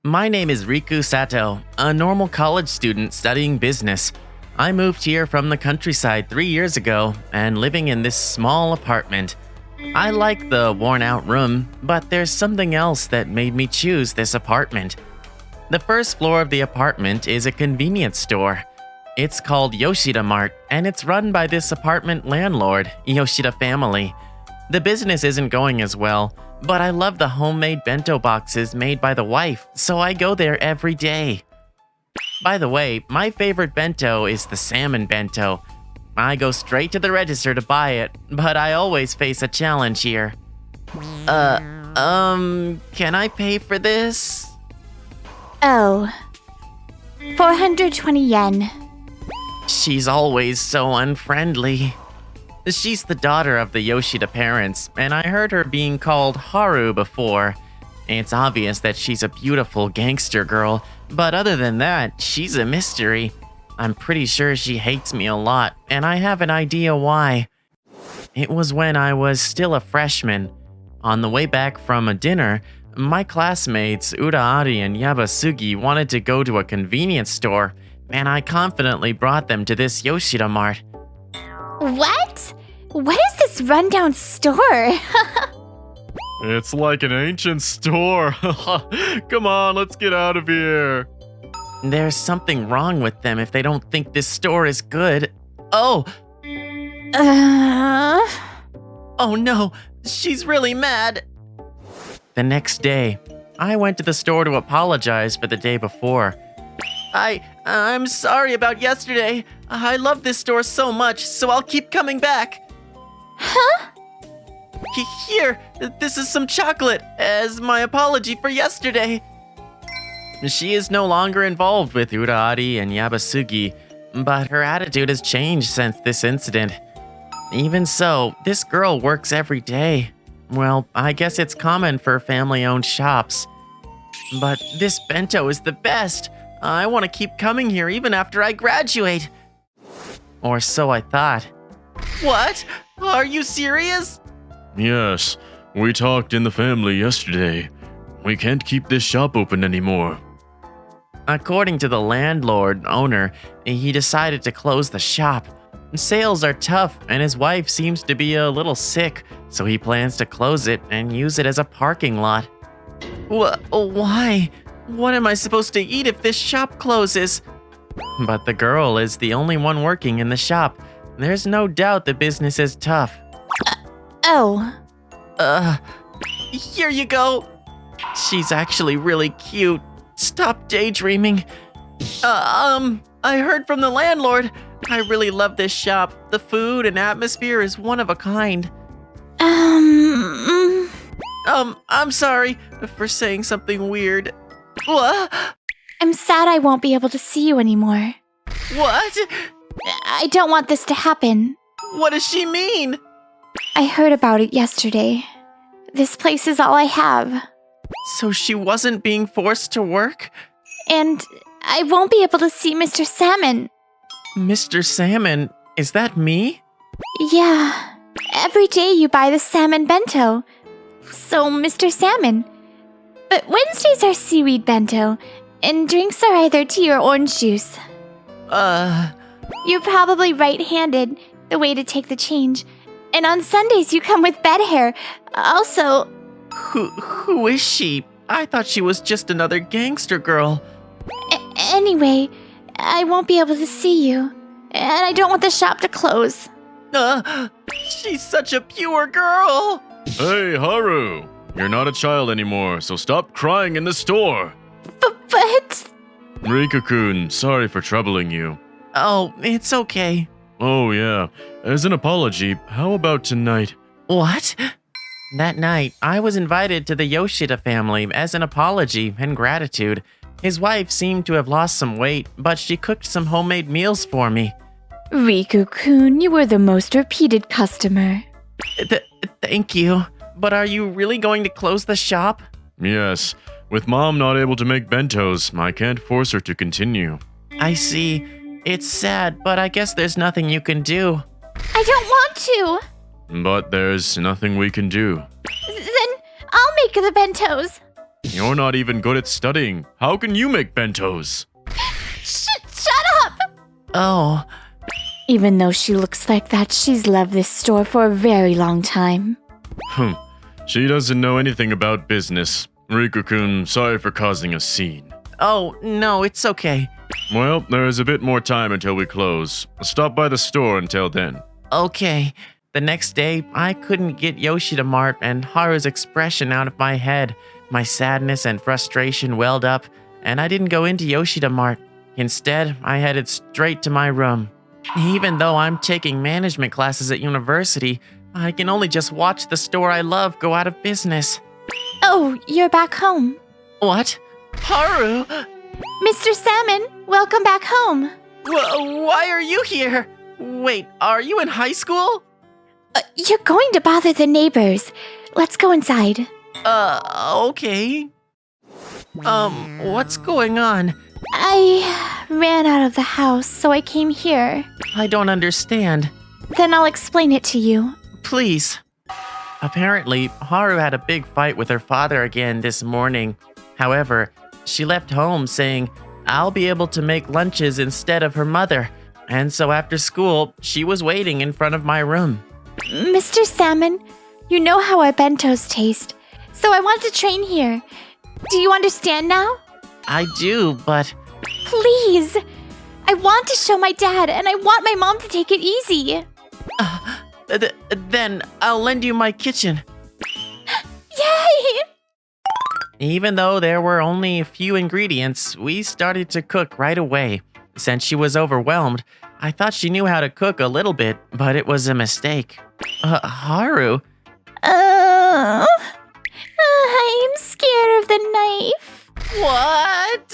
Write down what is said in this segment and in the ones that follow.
My name is Riku Sato, a normal college student studying business. I moved here from the countryside 3 years ago and living in this small apartment. I like the worn out room, but there's something else that made me choose this apartment. The first floor of the apartment is a convenience store. It's called Yoshida Mart, and it's run by this apartment landlord, Yoshida family. The business isn't going as well, but I love the homemade bento boxes made by the wife, so I go there every day. By the way, my favorite bento is the salmon bento. I go straight to the register to buy it, but I always face a challenge here. Can I pay for this? Oh, 420 yen. She's always so unfriendly. She's the daughter of the Yoshida parents, and I heard her being called Haru before. It's obvious that she's a beautiful gangster girl, but other than that, she's a mystery. I'm pretty sure she hates me a lot, and I have an idea why. It was when I was still a freshman. On the way back from a dinner, my classmates Uraari and Yabasugi wanted to go to a convenience store, and I confidently brought them to this Yoshida Mart. What? What is this rundown store? It's like an ancient store. Come on, let's get out of here. There's something wrong with them if they don't think this store is good. Oh! Oh no, she's really mad. The next day, I went to the store to apologize for the day before. I'm sorry about yesterday. I love this store so much, so I'll keep coming back. Huh? Here, this is some chocolate as my apology for yesterday. She is no longer involved with Uraari and Yabasugi, but her attitude has changed since this incident. Even so, this girl works every day. Well, I guess it's common for family-owned shops. But this bento is the best. I want to keep coming here even after I graduate. Or so I thought. What? Are you serious? Yes, we talked in the family yesterday. We can't keep this shop open anymore. According to the landlord owner, he decided to close the shop. Sales are tough, and his wife seems to be a little sick, so he plans to close it and use it as a parking lot. Why? What am I supposed to eat if this shop closes? But the girl is the only one working in the shop. There's no doubt the business is tough. Oh. Here you go. She's actually really cute. Stop daydreaming. I heard from the landlord. I really love this shop. The food and atmosphere is one of a kind. I'm sorry for saying something weird. What? I'm sad I won't be able to see you anymore. What? I don't want this to happen. What does she mean? I heard about it yesterday. This place is all I have. So she wasn't being forced to work? And I won't be able to see Mr. Salmon. Mr. Salmon, is that me? Yeah. Every day you buy the salmon bento. So, Mr. Salmon. But Wednesdays are seaweed bento, and drinks are either tea or orange juice. You're probably right-handed, the way to take the change. And on Sundays you come with bed hair. Also... Who is she? I thought she was just another gangster girl. Anyway, I won't be able to see you. And I don't want the shop to close. She's such a pure girl. Hey, Haru! You're not a child anymore, so stop crying in the store. But... Riku-kun, sorry for troubling you. Oh, it's okay. Oh yeah, as an apology, how about tonight? What? That night, I was invited to the Yoshida family as an apology and gratitude. His wife seemed to have lost some weight, but she cooked some homemade meals for me. Riku-kun, you were the most repeated customer. Thank you. But are you really going to close the shop? Yes. With Mom not able to make bentos, I can't force her to continue. I see. It's sad, but I guess there's nothing you can do. I don't want to. But there's nothing we can do. Then I'll make the bentos. You're not even good at studying. How can you make bentos? Shut up! Oh, Even though she looks like that, she's loved this store for a very long time. She doesn't know anything about business. Riku-kun, sorry for causing a scene. oh, no, it's okay. Well, there's a bit more time until we close. Stop by the store until then. Okay. The next day, I couldn't get Yoshida Mart and Haru's expression out of my head. My sadness and frustration welled up, and I didn't go into Yoshida Mart. Instead, I headed straight to my room. Even though I'm taking management classes at university, I can only just watch the store I love go out of business. Oh, you're back home. What? Haru? Mr. Salmon, welcome back home. Why are you here? Wait, are you in high school? You're going to bother the neighbors. Let's go inside. Okay. What's going on? I ran out of the house, so I came here. I don't understand. Then I'll explain it to you. Please. Apparently, Haru had a big fight with her father again this morning. However, she left home saying, I'll be able to make lunches instead of her mother. And so after school, she was waiting in front of my room. Mr. Salmon, you know how our bentos taste, so I want to train here. Do you understand now? I do, but Please! I want to show my dad, and I want my mom to take it easy. then I'll lend you my kitchen. Yay! Even though there were only a few ingredients, we started to cook right away. Since she was overwhelmed, I thought she knew how to cook a little bit, but it was a mistake. Haru? I'm scared of the knife. What?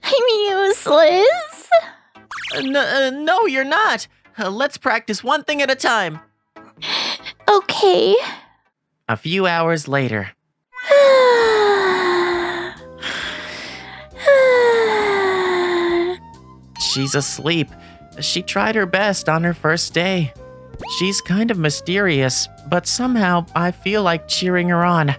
I'm useless. No, you're not. Let's practice one thing at a time. Okay. A few hours later. She's asleep. She tried her best on her first day. She's kind of mysterious, but somehow I feel like cheering her on.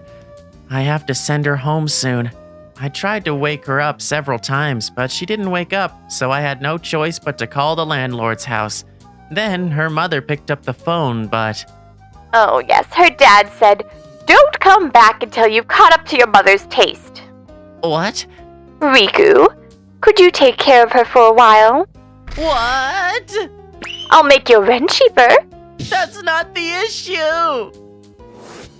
I have to send her home soon. I tried to wake her up several times, but she didn't wake up, so I had no choice but to call the landlord's house. Then her mother picked up the phone, but... Oh, yes, her dad said, "Don't come back until you've caught up to your mother's taste." What? Riku, could you take care of her for a while? What? I'll make your rent cheaper. That's not the issue!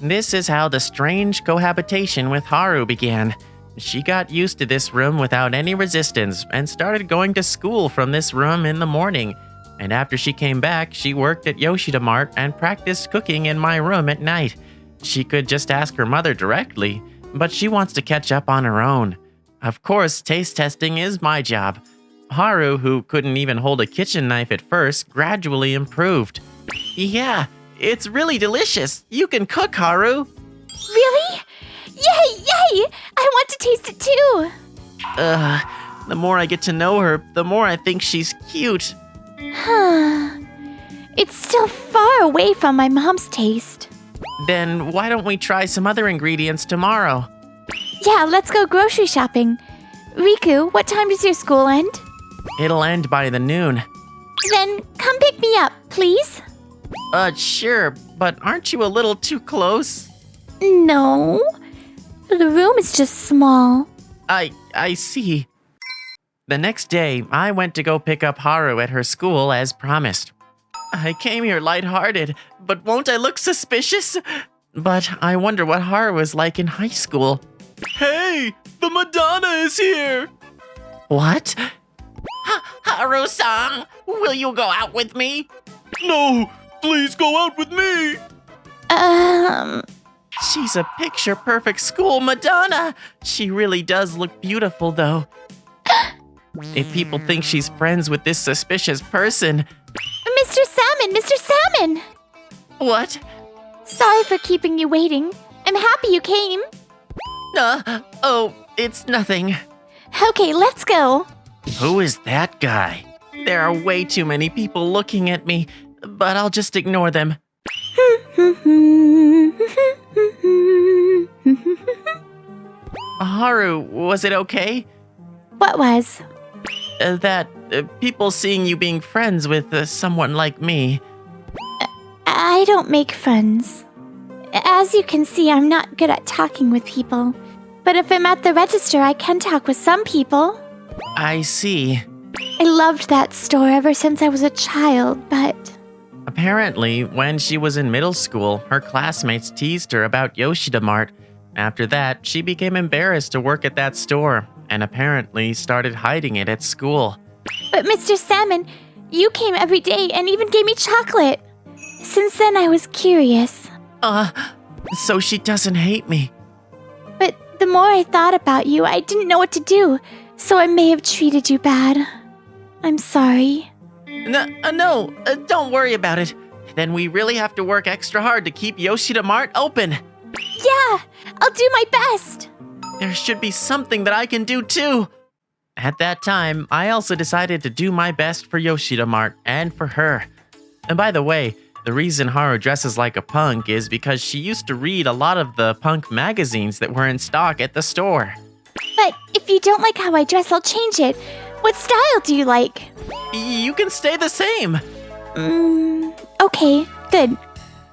This is how the strange cohabitation with Haru began. She got used to this room without any resistance and started going to school from this room in the morning. And after she came back, she worked at Yoshida Mart and practiced cooking in my room at night. She could just ask her mother directly, but she wants to catch up on her own. Of course, taste testing is my job. Haru, who couldn't even hold a kitchen knife at first, gradually improved. Yeah, it's really delicious. You can cook, Haru. Really? Yay, yay! I want to taste it too. The more I get to know her, the more I think she's cute. It's still far away from my mom's taste. Then why don't we try some other ingredients tomorrow? Yeah, let's go grocery shopping. Riku, what time does your school end? It'll end by the noon. Then come pick me up, please. Sure, but aren't you a little too close? No. The room is just small. I see. The next day, I went to go pick up Haru at her school as promised. I came here lighthearted, but won't I look suspicious? But I wonder what Haru was like in high school. Hey, the Madonna is here! What? Haru-san, will you go out with me? No, please go out with me! She's a picture-perfect school Madonna. She really does look beautiful, though. If people think she's friends with this suspicious person... Mr. Salmon, Mr. Salmon! What? Sorry for keeping you waiting. I'm happy you came. Oh, it's nothing. Okay, let's go. Who is that guy? There are way too many people looking at me, but I'll just ignore them. Haru, was it okay? What was? That people seeing you being friends with someone like me. I don't make friends. As you can see, I'm not good at talking with people. But if I'm at the register, I can talk with some people. I see. I loved that store ever since I was a child, but... Apparently, when she was in middle school, her classmates teased her about Yoshida Mart. After that, she became embarrassed to work at that store, and apparently started hiding it at school. But Mr. Salmon, you came every day and even gave me chocolate. Since then, I was curious. So she doesn't hate me. But the more I thought about you, I didn't know what to do, so I may have treated you bad. I'm sorry. No, don't worry about it. Then we really have to work extra hard to keep Yoshida Mart open. Yeah, I'll do my best. There should be something that I can do too. At that time, I also decided to do my best for Yoshida Mart and for her. And by the way, the reason Haru dresses like a punk is because she used to read a lot of the punk magazines that were in stock at the store. But if you don't like how I dress, I'll change it. What style do you like? You can stay the same. Okay, good.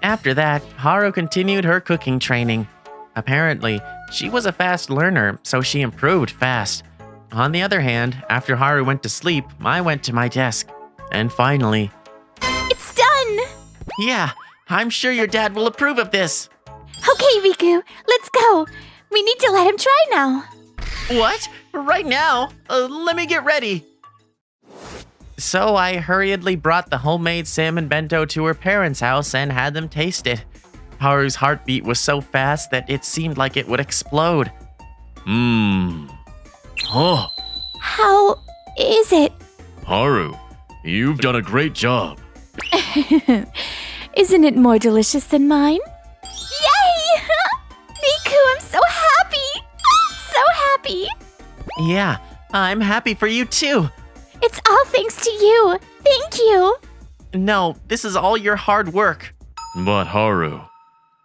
After that, Haru continued her cooking training. Apparently, she was a fast learner, so she improved fast. On the other hand, after Haru went to sleep, I went to my desk. And finally... It's done! Yeah, I'm sure your dad will approve of this. Okay, Riku, let's go. We need to let him try now. What? Right now? Let me get ready. So I hurriedly brought the homemade salmon bento to her parents' house and had them taste it. Haru's heartbeat was so fast that it seemed like it would explode. Oh, How is it? Haru, you've done a great job. Isn't it more delicious than mine? Yay! Riku, I'm so happy! So happy! Yeah, I'm happy for you too. It's all thanks to you. Thank you. No, this is all your hard work. But Haru,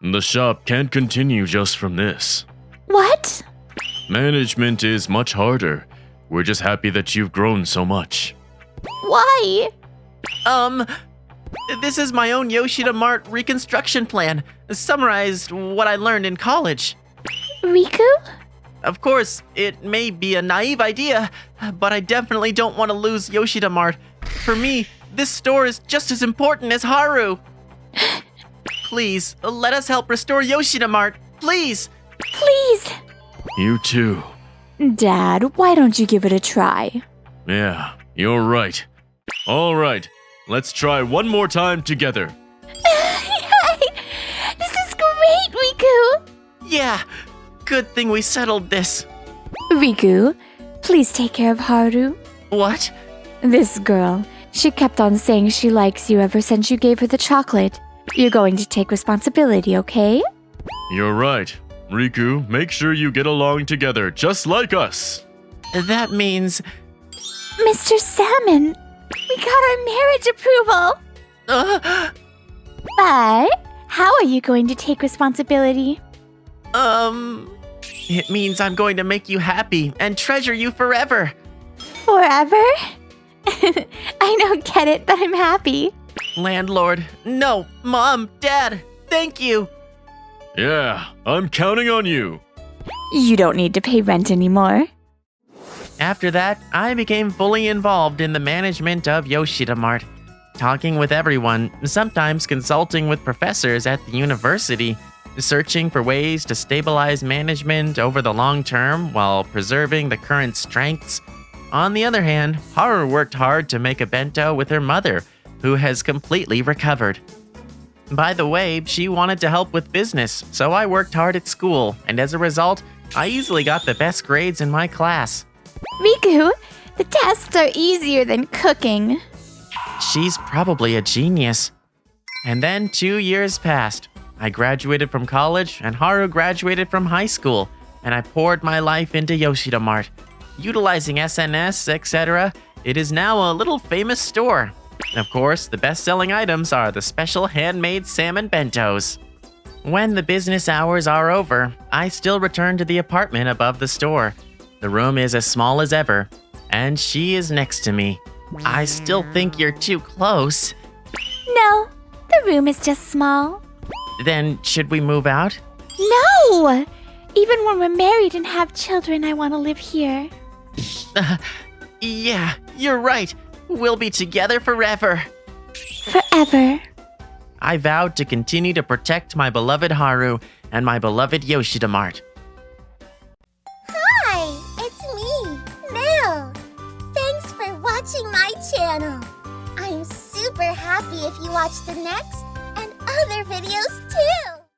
the shop can't continue just from this. What? Management is much harder. We're just happy that you've grown so much. Why? This is my own Yoshida Mart reconstruction plan, summarized what I learned in college. Riku? Of course, it may be a naive idea, but I definitely don't want to lose Yoshida Mart. For me, this store is just as important as Haru. Please, let us help restore Yoshida Mart. Please. Please. You too. Dad, why don't you give it a try? Yeah, you're right. All right, let's try one more time together. This is great, Riku. Yeah, good thing we settled this. Riku, please take care of Haru. What? This girl, she kept on saying she likes you ever since you gave her the chocolate. You're going to take responsibility, okay? You're right. Riku, make sure you get along together, just like us. That means... Mr. Salmon, we got our marriage approval. But how are you going to take responsibility? It means I'm going to make you happy and treasure you forever. Forever? I don't get it, but I'm happy. Landlord, no, Mom, Dad, thank you. Yeah, I'm counting on you. You don't need to pay rent anymore. After that, I became fully involved in the management of Yoshida Mart, talking with everyone, sometimes consulting with professors at the university, searching for ways to stabilize management over the long term while preserving the current strengths. On the other hand, Haru worked hard to make a bento with her mother, who has completely recovered. By the way, she wanted to help with business, so I worked hard at school, and as a result, I easily got the best grades in my class. Riku, the tests are easier than cooking. She's probably a genius. And then 2 years passed. I graduated from college, and Haru graduated from high school, and I poured my life into Yoshida Mart. Utilizing SNS, etc., it is now a little famous store. Of course, the best-selling items are the special handmade salmon bentos. When the business hours are over, I still return to the apartment above the store. The room is as small as ever, and she is next to me. I still think you're too close. No, the room is just small. Then should we move out? No! Even when we're married and have children, I want to live here. Yeah, you're right. We'll be together forever. Forever. I vowed to continue to protect my beloved Haru and my beloved Yoshida Mart. Hi, it's me, Mel. Thanks for watching my channel. I'm super happy if you watch the next and other videos too.